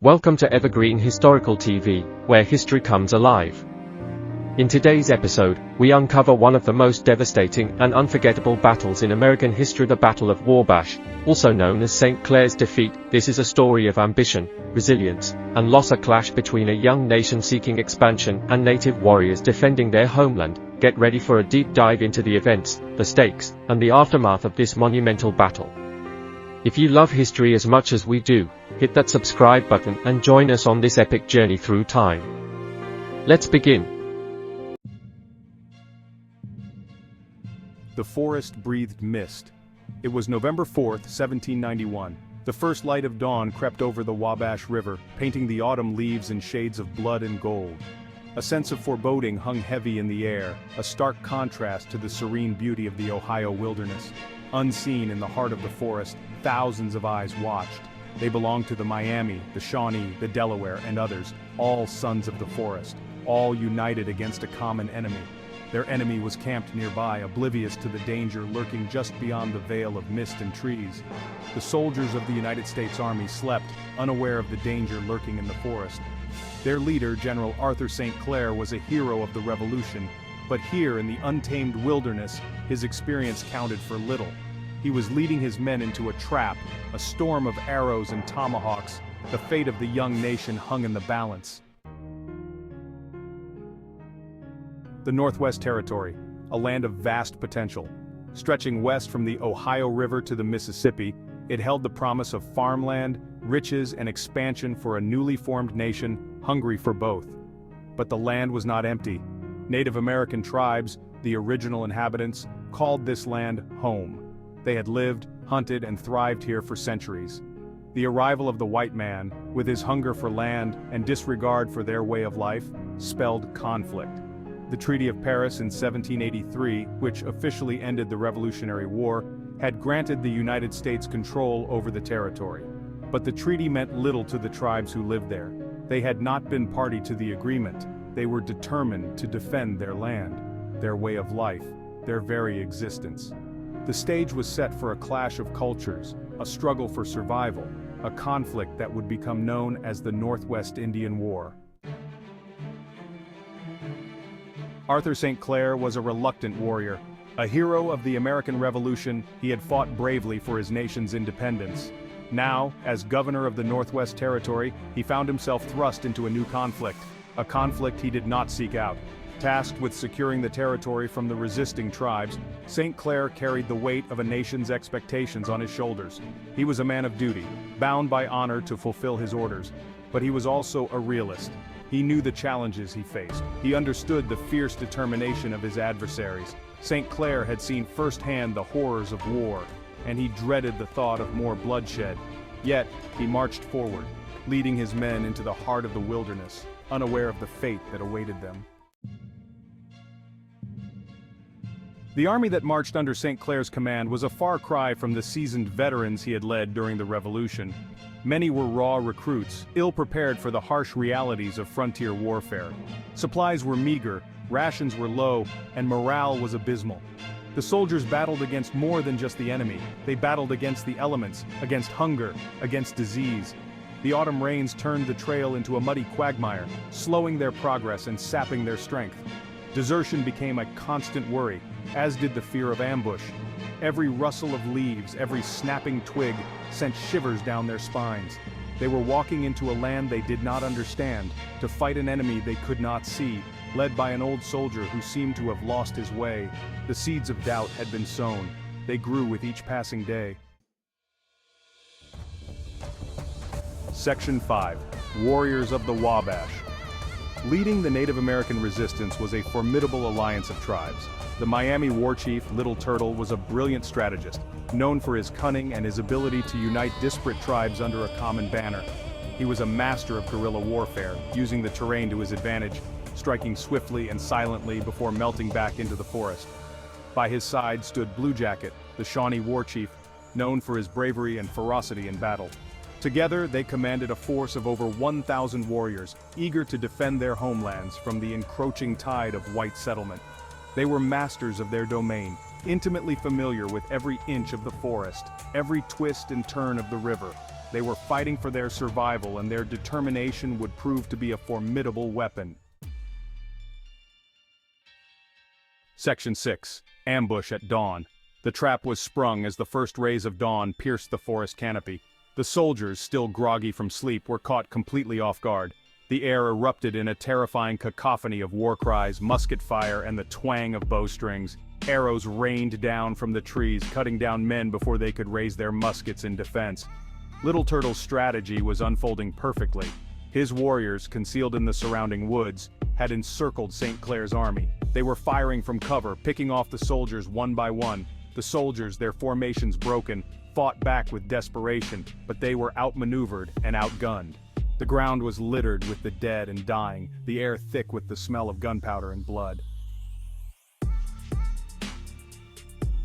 Welcome to Evergreen Historical TV, where history comes alive. In today's episode, we uncover one of the most devastating and unforgettable battles in American history, the Battle of Wabash, also known as St. Clair's defeat. This is a story of ambition, resilience, and loss, a clash between a young nation seeking expansion and native warriors defending their homeland. Get ready for a deep dive into the events, the stakes, and the aftermath of this monumental battle. If you love history as much as we do, hit that subscribe button and join us on this epic journey through time. Let's begin. The forest breathed mist. It was November 4th, 1791. The first light of dawn crept over the Wabash River, painting the autumn leaves in shades of blood and gold. A sense of foreboding hung heavy in the air, a stark contrast to the serene beauty of the Ohio wilderness. Unseen in the heart of the forest, thousands of eyes watched. They belonged to the Miami, the Shawnee, the Delaware, and others, all sons of the forest, all united against a common enemy. Their enemy was camped nearby, oblivious to the danger lurking just beyond the veil of mist and trees. The soldiers of the United States Army slept, unaware of the danger lurking in the forest. Their leader, General Arthur St. Clair, was a hero of the Revolution, but here in the untamed wilderness, his experience counted for little. He was leading his men into a trap, a storm of arrows and tomahawks. The fate of the young nation hung in the balance. The Northwest Territory, a land of vast potential. Stretching west from the Ohio River to the Mississippi, it held the promise of farmland, riches, and expansion for a newly formed nation, hungry for both. But the land was not empty. Native American tribes, the original inhabitants, called this land home. They had lived, hunted, and thrived here for centuries. The arrival of the white man, with his hunger for land and disregard for their way of life, spelled conflict. The Treaty of Paris in 1783, which officially ended the Revolutionary War, had granted the United States control over the territory. But the treaty meant little to the tribes who lived there. They had not been party to the agreement. They were determined to defend their land, their way of life, their very existence. The stage was set for a clash of cultures, a struggle for survival, a conflict that would become known as the Northwest Indian War. Arthur St. Clair was a reluctant warrior. A hero of the American Revolution, he had fought bravely for his nation's independence. Now, as governor of the Northwest Territory, he found himself thrust into a new conflict, a conflict he did not seek out. Tasked with securing the territory from the resisting tribes, St. Clair carried the weight of a nation's expectations on his shoulders. He was a man of duty, bound by honor to fulfill his orders. But he was also a realist. He knew the challenges he faced. He understood the fierce determination of his adversaries. St. Clair had seen firsthand the horrors of war, and he dreaded the thought of more bloodshed. Yet, he marched forward, leading his men into the heart of the wilderness, unaware of the fate that awaited them. The army that marched under St. Clair's command was a far cry from the seasoned veterans he had led during the Revolution. Many were raw recruits, ill-prepared for the harsh realities of frontier warfare. Supplies were meager, rations were low, and morale was abysmal. The soldiers battled against more than just the enemy. They battled against the elements, against hunger, against disease. The autumn rains turned the trail into a muddy quagmire, slowing their progress and sapping their strength. Desertion became a constant worry, as did the fear of ambush. Every rustle of leaves, every snapping twig, sent shivers down their spines. They were walking into a land they did not understand, to fight an enemy they could not see, led by an old soldier who seemed to have lost his way. The seeds of doubt had been sown. They grew with each passing day. Section 5. Warriors of the Wabash. Leading the Native American resistance was a formidable alliance of tribes. The Miami war chief, Little Turtle, was a brilliant strategist, known for his cunning and his ability to unite disparate tribes under a common banner. He was a master of guerrilla warfare, using the terrain to his advantage, striking swiftly and silently before melting back into the forest. By his side stood Blue Jacket, the Shawnee war chief, known for his bravery and ferocity in battle. Together, they commanded a force of over 1,000 warriors, eager to defend their homelands from the encroaching tide of white settlement. They were masters of their domain, intimately familiar with every inch of the forest, every twist and turn of the river. They were fighting for their survival, and their determination would prove to be a formidable weapon. Section 6. Ambush at dawn. The trap was sprung as the first rays of dawn pierced the forest canopy. The soldiers, still groggy from sleep, were caught completely off guard. The air erupted in a terrifying cacophony of war cries, musket fire, and the twang of bowstrings. Arrows rained down from the trees, cutting down men before they could raise their muskets in defense. Little Turtle's strategy was unfolding perfectly. His warriors, concealed in the surrounding woods, had encircled St. Clair's army. They were firing from cover, picking off the soldiers one by one. The soldiers, their formations broken, fought back with desperation, but they were outmaneuvered and outgunned. The ground was littered with the dead and dying, the air thick with the smell of gunpowder and blood.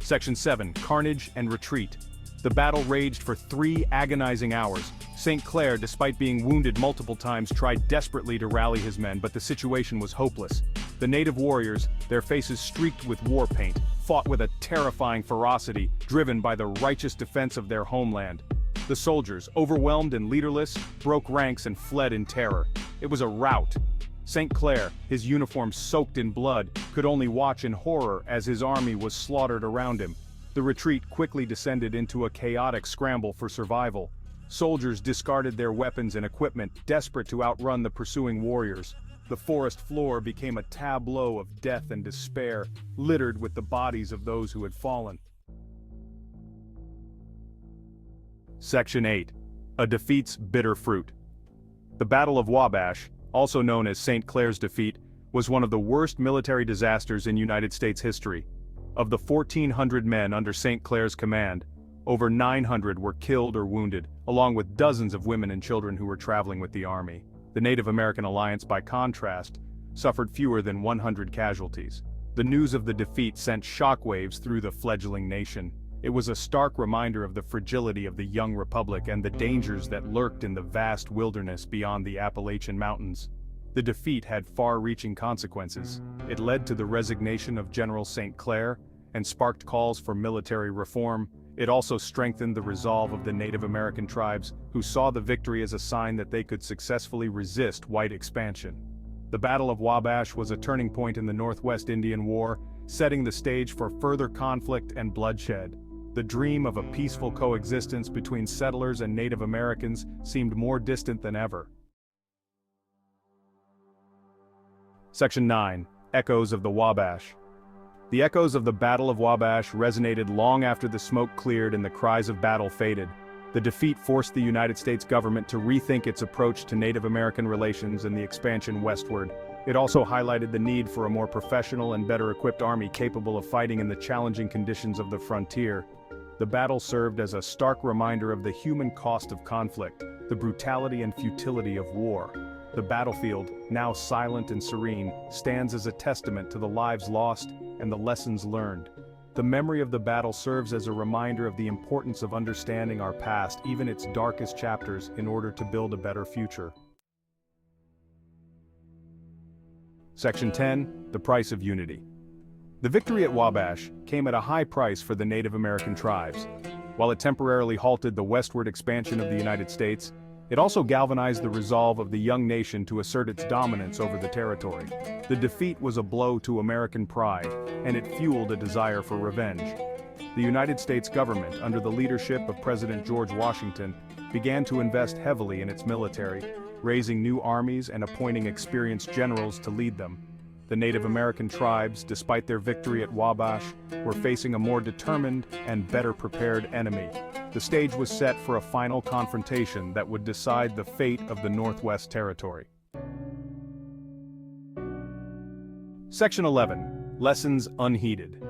Section 7. Carnage and Retreat. The battle raged for 3 agonizing hours. St. Clair, despite being wounded multiple times, tried desperately to rally his men, but the situation was hopeless. The native warriors, their faces streaked with war paint, fought with a terrifying ferocity, driven by the righteous defense of their homeland. The soldiers, overwhelmed and leaderless, broke ranks and fled in terror. It was a rout. St. Clair, his uniform soaked in blood, could only watch in horror as his army was slaughtered around him. The retreat quickly descended into a chaotic scramble for survival. Soldiers discarded their weapons and equipment, desperate to outrun the pursuing warriors. The forest floor became a tableau of death and despair, littered with the bodies of those who had fallen. Section 8. A defeat's bitter fruit. The Battle of Wabash, also known as St. Clair's defeat, was one of the worst military disasters in United States history. Of the 1,400 men under St. Clair's command, over 900 were killed or wounded, along with dozens of women and children who were traveling with the army. The Native American alliance, by contrast, suffered fewer than 100 casualties. The news of the defeat sent shockwaves through the fledgling nation. It was a stark reminder of the fragility of the young republic and the dangers that lurked in the vast wilderness beyond the Appalachian Mountains. The defeat had far-reaching consequences. It led to the resignation of General St. Clair and sparked calls for military reform. It also strengthened the resolve of the Native American tribes, who saw the victory as a sign that they could successfully resist white expansion. The Battle of Wabash was a turning point in the Northwest Indian War, setting the stage for further conflict and bloodshed. The dream of a peaceful coexistence between settlers and Native Americans seemed more distant than ever. Section 9. Echoes of the Wabash. The echoes of the Battle of Wabash resonated long after the smoke cleared and the cries of battle faded. The defeat forced the United States government to rethink its approach to Native American relations and the expansion westward. It also highlighted the need for a more professional and better equipped army capable of fighting in the challenging conditions of the frontier. The battle served as a stark reminder of the human cost of conflict, the brutality and futility of war. The battlefield, now silent and serene, stands as a testament to the lives lost and the lessons learned. The memory of the battle serves as a reminder of the importance of understanding our past, even its darkest chapters, in order to build a better future. Section 10. The Price of Unity. The victory at Wabash came at a high price for the Native American tribes. While it temporarily halted the westward expansion of the United States, it also galvanized the resolve of the young nation to assert its dominance over the territory. The defeat was a blow to American pride, and it fueled a desire for revenge. The United States government, under the leadership of President George Washington, began to invest heavily in its military, raising new armies and appointing experienced generals to lead them. The Native American tribes, despite their victory at Wabash, were facing a more determined and better prepared enemy. The stage was set for a final confrontation that would decide the fate of the Northwest Territory. Section 11. Lessons Unheeded.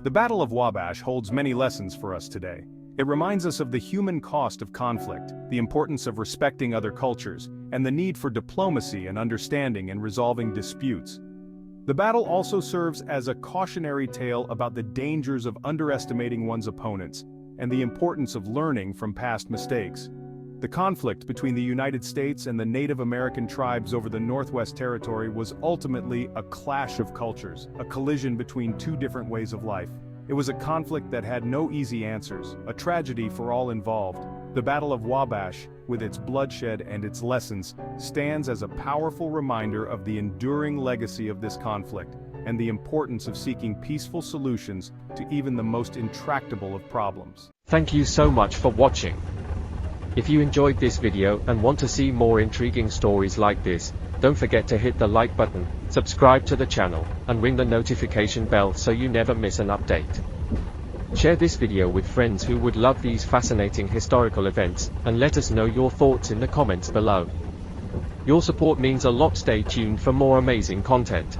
The Battle of Wabash holds many lessons for us today. It reminds us of the human cost of conflict, the importance of respecting other cultures, and the need for diplomacy and understanding in resolving disputes. The battle also serves as a cautionary tale about the dangers of underestimating one's opponents and the importance of learning from past mistakes. The conflict between the United States and the Native American tribes over the Northwest Territory was ultimately a clash of cultures, a collision between two different ways of life. It was a conflict that had no easy answers, a tragedy for all involved. The Battle of Wabash, with its bloodshed and its lessons, stands as a powerful reminder of the enduring legacy of this conflict, and the importance of seeking peaceful solutions to even the most intractable of problems. Thank you so much for watching. If you enjoyed this video and want to see more intriguing stories like this, don't forget to hit the like button, subscribe to the channel, and ring the notification bell so you never miss an update. Share this video with friends who would love these fascinating historical events, and let us know your thoughts in the comments below. Your support means a lot. Stay tuned for more amazing content.